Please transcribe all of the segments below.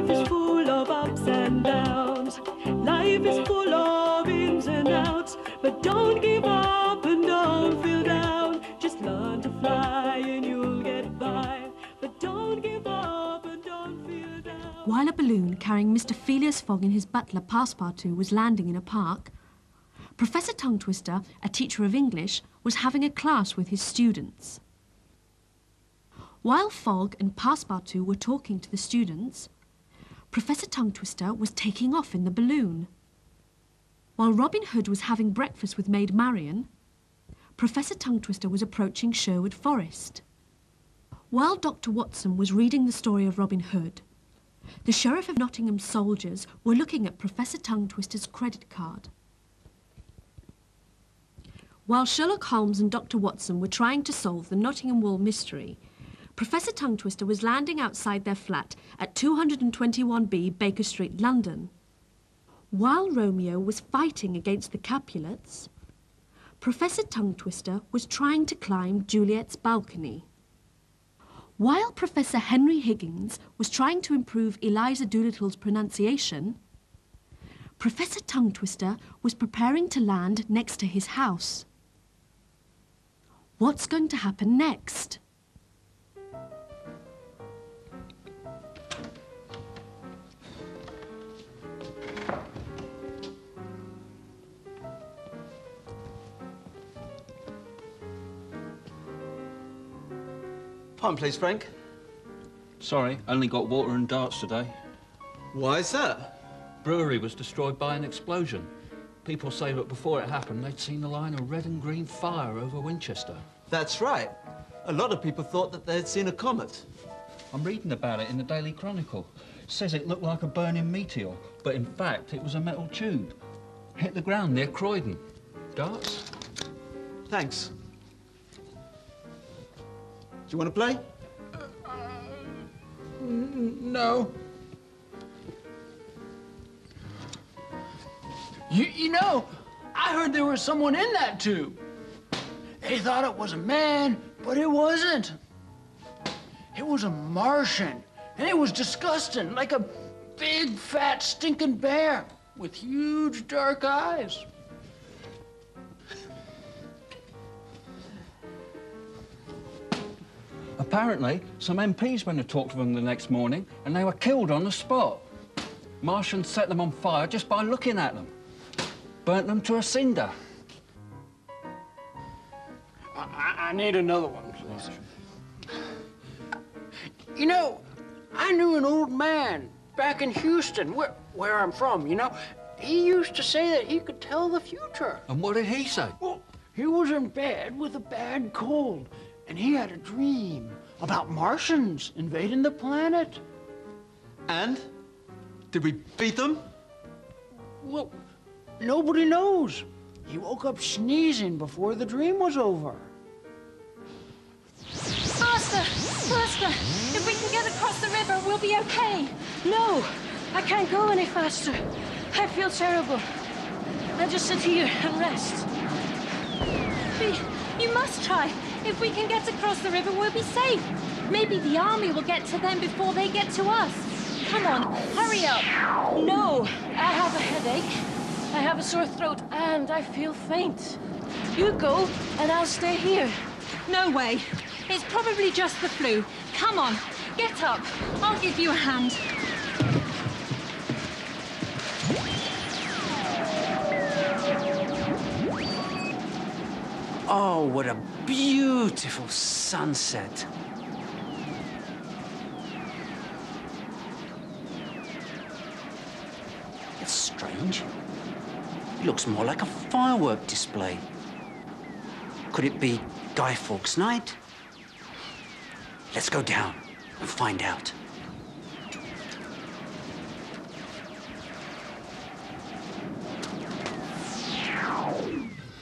Life is full of ups and downs. Life is full of ins and outs. But don't give up and don't feel down. Just learn to fly and you'll get by. But don't give up and don't feel down. While a balloon carrying Mr. Phileas Fogg and his butler Passepartout was landing in a park, Professor Tongue Twister, a teacher of English, was having a class with his students. While Fogg and Passepartout were talking to the students, Professor Tongue Twister was taking off in the balloon. While Robin Hood was having breakfast with Maid Marian, Professor Tongue Twister was approaching Sherwood Forest. While Dr. Watson was reading the story of Robin Hood, the Sheriff of Nottingham's soldiers were looking at Professor Tongue Twister's credit card. While Sherlock Holmes and Dr. Watson were trying to solve the Nottingham Wall mystery, Professor Tongue Twister was landing outside their flat at 221B Baker Street, London. While Romeo was fighting against the Capulets, Professor Tongue Twister was trying to climb Juliet's balcony. While Professor Henry Higgins was trying to improve Eliza Doolittle's pronunciation, Professor Tongue Twister was preparing to land next to his house. What's going to happen next? Pardon, please, Frank. Sorry, only got water and darts today. Why is that? Brewery was destroyed by an explosion. People say that before it happened, they'd seen a line of red and green fire over Winchester. That's right. A lot of people thought that they'd seen a comet. I'm reading about it in the Daily Chronicle. It says it looked like a burning meteor, but in fact, it was a metal tube. Hit the ground near Croydon. Darts? Thanks. Do you want to play? No. You know, I heard there was someone in that tube. They thought it was a man, but it wasn't. It was a Martian, and it was disgusting, like a big, fat, stinking bear with huge, dark eyes. Apparently, some MPs went to talk to them the next morning, and they were killed on the spot. Martians set them on fire just by looking at them. Burnt them to a cinder. I need another one, please. You know, I knew an old man back in Houston, where I'm from, you know. He used to say that he could tell the future. And what did he say? Well, he was in bed with a bad cold, and he had a dream about Martians invading the planet. And? Did we beat them? Well, nobody knows. He woke up sneezing before the dream was over. Faster! If we can get across the river, we'll be okay. No, I can't go any faster. I feel terrible. I'll just sit here and rest. You must try. If we can get across the river, we'll be safe. Maybe the army will get to them before they get to us. Come on, hurry up. No, I have a headache. I have a sore throat, and I feel faint. You go, and I'll stay here. No way. It's probably just the flu. Come on, get up. I'll give you a hand. Oh, what a beautiful sunset. It's strange. It looks more like a firework display. Could it be Guy Fawkes' night? Let's go down and find out.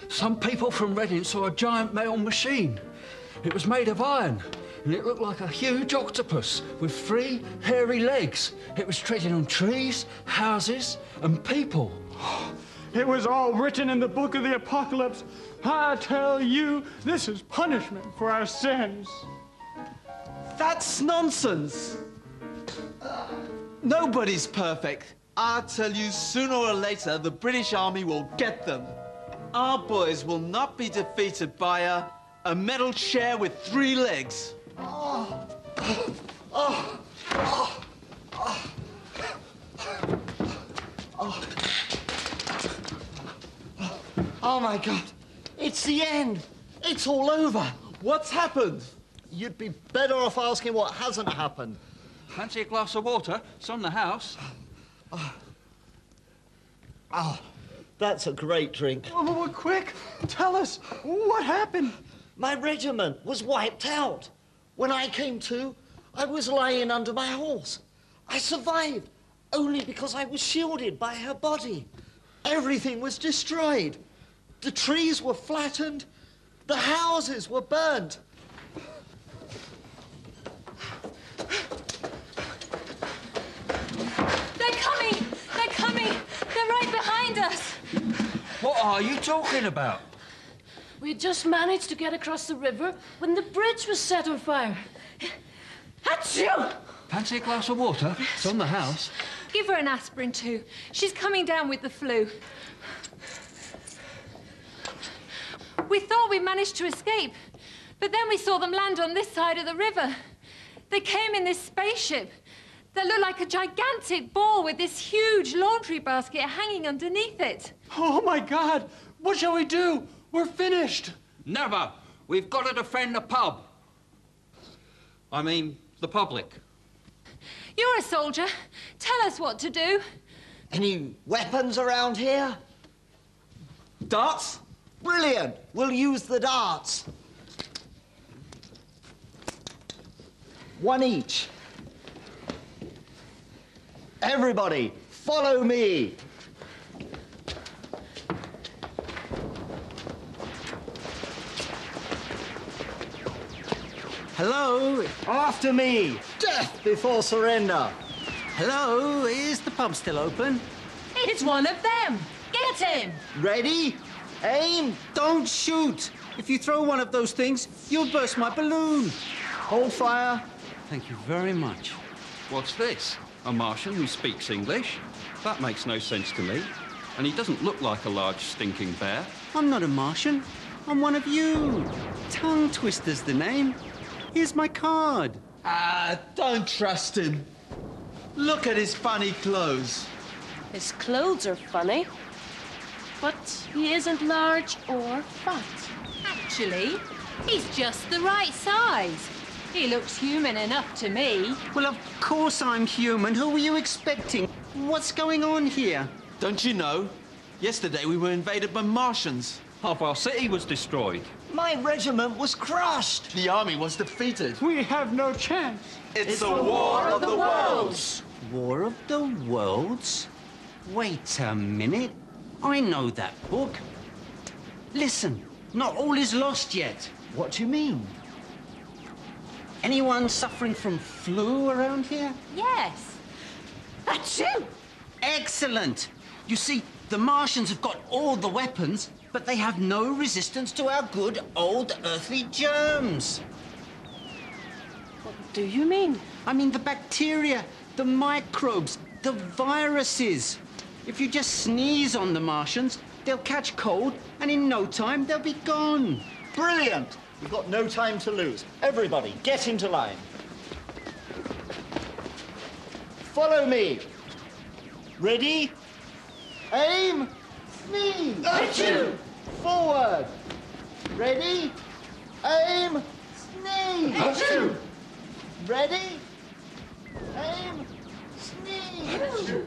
Some people from Reading saw a giant metal machine. It was made of iron, and it looked like a huge octopus with 3 hairy legs. It was treading on trees, houses, and people. It was all written in the book of the Apocalypse. I tell you, this is punishment for our sins. That's nonsense. Nobody's perfect. I tell you, sooner or later, the British Army will get them. Our boys will not be defeated by a metal chair with 3 legs. Oh, my God. It's the end. It's all over. What's happened? You'd be better off asking what hasn't happened. Fancy a glass of water? It's on the house. Oh, that's a great drink. Oh, quick, tell us, what happened? My regiment was wiped out. When I came to, I was lying under my horse. I survived only because I was shielded by her body. Everything was destroyed. The trees were flattened. The houses were burnt. They're coming! They're coming! They're right behind us! What are you talking about? We just managed to get across the river when the bridge was set on fire. Achoo! Fancy a glass of water? It's on the house. Give her an aspirin too. She's coming down with the flu. We thought we managed to escape, but then we saw them land on this side of the river. They came in this spaceship that looked like a gigantic ball with this huge laundry basket hanging underneath it. Oh, my God, what shall we do? We're finished. Never! We've got to defend the pub. I mean, the public. You're a soldier. Tell us what to do. Any weapons around here? Darts? Brilliant. We'll use the darts. 1 each. Everybody, follow me. Hello? After me. Death before surrender. Hello? Is the pub still open? It's one of them. Get him. Ready? Aim. Don't shoot! If you throw one of those things, you'll burst my balloon. Hold fire. Thank you very much. What's this? A Martian who speaks English? That makes no sense to me. And he doesn't look like a large stinking bear. I'm not a Martian. I'm one of you. Tongue Twister's the name. Here's my card. Don't trust him. Look at his funny clothes. His clothes are funny, but he isn't large or fat. Actually, he's just the right size. He looks human enough to me. Well, of course I'm human. Who were you expecting? What's going on here? Don't you know? Yesterday we were invaded by Martians. Half our city was destroyed. My regiment was crushed. The army was defeated. We have no chance. It's the War of the Worlds. War of the Worlds? Wait a minute. I know that book. Listen, not all is lost yet. What do you mean? Anyone suffering from flu around here? Yes. Achoo! Excellent. You see, the Martians have got all the weapons, but they have no resistance to our good old earthly germs. What do you mean? I mean the bacteria, the microbes, the viruses. If you just sneeze on the Martians, they'll catch cold, and in no time they'll be gone. Brilliant. We've got no time to lose. Everybody, get into line. Follow me. Ready? Aim. Sneeze. Achoo! Forward. Ready? Aim. Sneeze. Achoo! Ready? Aim. Sneeze.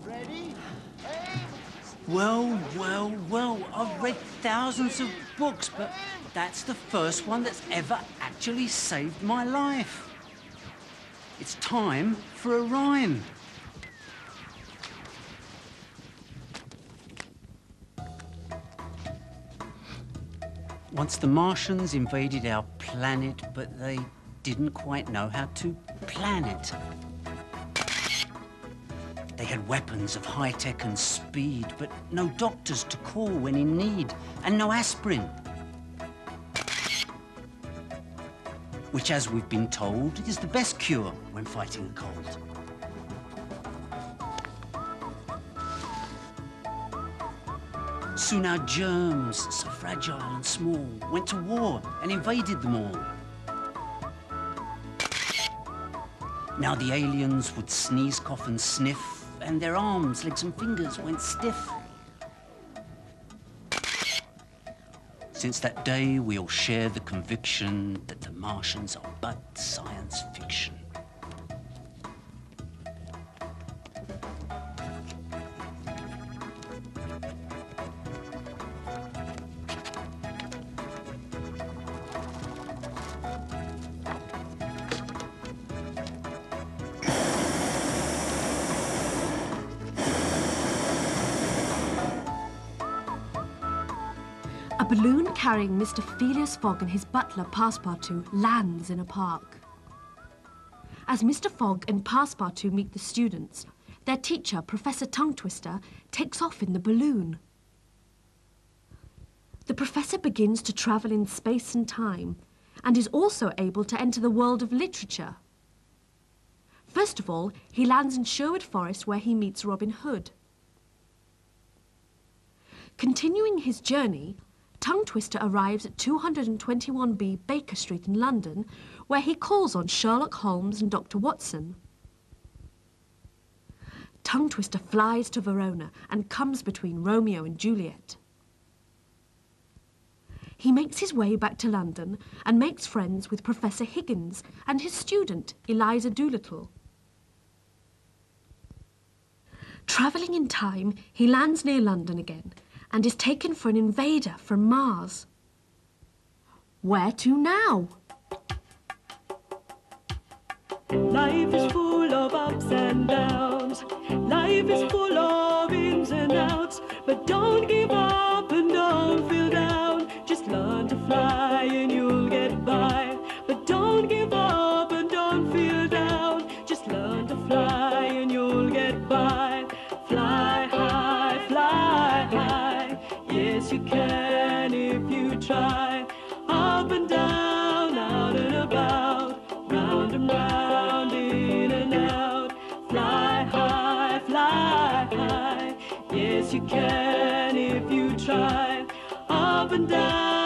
Ready? Aim. Well, well, well, I've read thousands of books, but that's the first one that's ever actually saved my life. It's time for a rhyme. Once the Martians invaded our planet, but they didn't quite know how to plan it. They had weapons of high-tech and speed, but no doctors to call when in need, and no aspirin. which, as we've been told, is the best cure when fighting a cold. Soon our germs, so fragile and small, went to war and invaded them all. Now the aliens would sneeze, cough and sniff, and their arms, legs and fingers went stiff. Since that day, we all share the conviction that the Martians are but science fiction. A balloon carrying Mr. Phileas Fogg and his butler, Passepartout, lands in a park. As Mr. Fogg and Passepartout meet the students, their teacher, Professor Tongue Twister, takes off in the balloon. The professor begins to travel in space and time, and is also able to enter the world of literature. First of all, he lands in Sherwood Forest, where he meets Robin Hood. Continuing his journey, Tongue Twister arrives at 221B Baker Street in London, where he calls on Sherlock Holmes and Dr. Watson. Tongue Twister flies to Verona and comes between Romeo and Juliet. He makes his way back to London and makes friends with Professor Higgins and his student, Eliza Doolittle. Travelling in time, he lands near London again and is taken for an invader from Mars. Where to now? Life is full of ups and downs. Life is full of ins and outs. But don't give up and don't feel down. Just learn to fly and you'll get by. But don't give up and don't feel down. Just learn to fly and you'll get by. Fly high, fly high. Yes, you can if you try. Up and down, out and about, round and round, in and out. Fly high, fly high. Yes, you can if you try. Up and down.